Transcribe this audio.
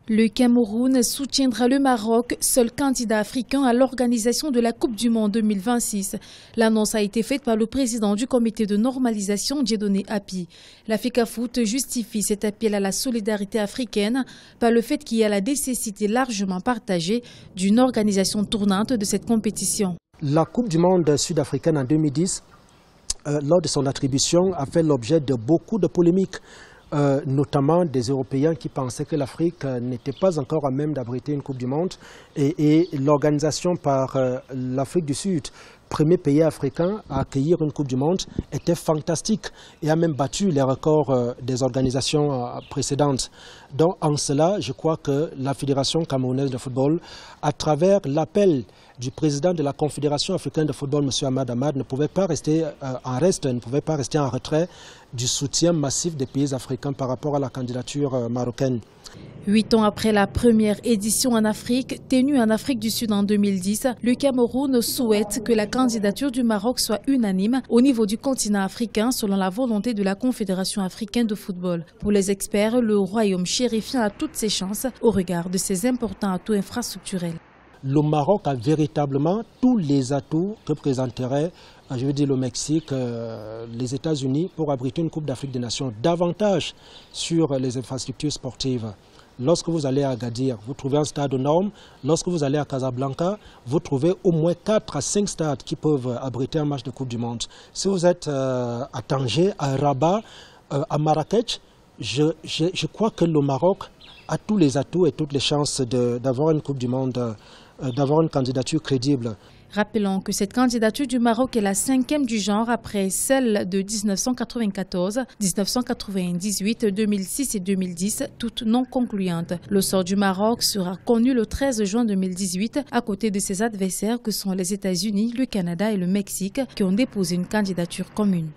Le Cameroun soutiendra le Maroc, seul candidat africain à l'organisation de la Coupe du Monde 2026. L'annonce a été faite par le président du comité de normalisation, Dieudonné Api. La FECAFOOT justifie cet appel à la solidarité africaine par le fait qu'il y a la nécessité largement partagée d'une organisation tournante de cette compétition. La Coupe du Monde sud-africaine en 2010, lors de son attribution, a fait l'objet de beaucoup de polémiques. Notamment des Européens qui pensaient que l'Afrique n'était pas encore à même d'abriter une Coupe du Monde et l'organisation par l'Afrique du Sud, premier pays africain à accueillir une Coupe du Monde, était fantastique et a même battu les records des organisations précédentes. Donc en cela, je crois que la Fédération camerounaise de football, à travers l'appel du président de la Confédération africaine de football, M. Ahmad Ahmad, ne pouvait pas rester en retrait du soutien massif des pays africains par rapport à la candidature marocaine. 8 ans après la première édition en Afrique, tenue en Afrique du Sud en 2010, le Cameroun souhaite que la candidature du Maroc soit unanime au niveau du continent africain selon la volonté de la Confédération africaine de football. Pour les experts, le royaume chérifien a toutes ses chances au regard de ses importants atouts infrastructurels. Le Maroc a véritablement tous les atouts que présenteraient, je veux dire, le Mexique, les États-Unis pour abriter une Coupe d'Afrique des Nations, davantage sur les infrastructures sportives. Lorsque vous allez à Agadir, vous trouvez un stade aux normes. Lorsque vous allez à Casablanca, vous trouvez au moins 4 à 5 stades qui peuvent abriter un match de Coupe du Monde. Si vous êtes à Tanger, à Rabat, à Marrakech, je crois que le Maroc a tous les atouts et toutes les chances d'avoir une Coupe du Monde, d'avoir une candidature crédible. Rappelons que cette candidature du Maroc est la 5e du genre après celle de 1994, 1998, 2006 et 2010, toutes non concluantes. Le sort du Maroc sera connu le 13 juin 2018 à côté de ses adversaires que sont les États-Unis, le Canada et le Mexique qui ont déposé une candidature commune.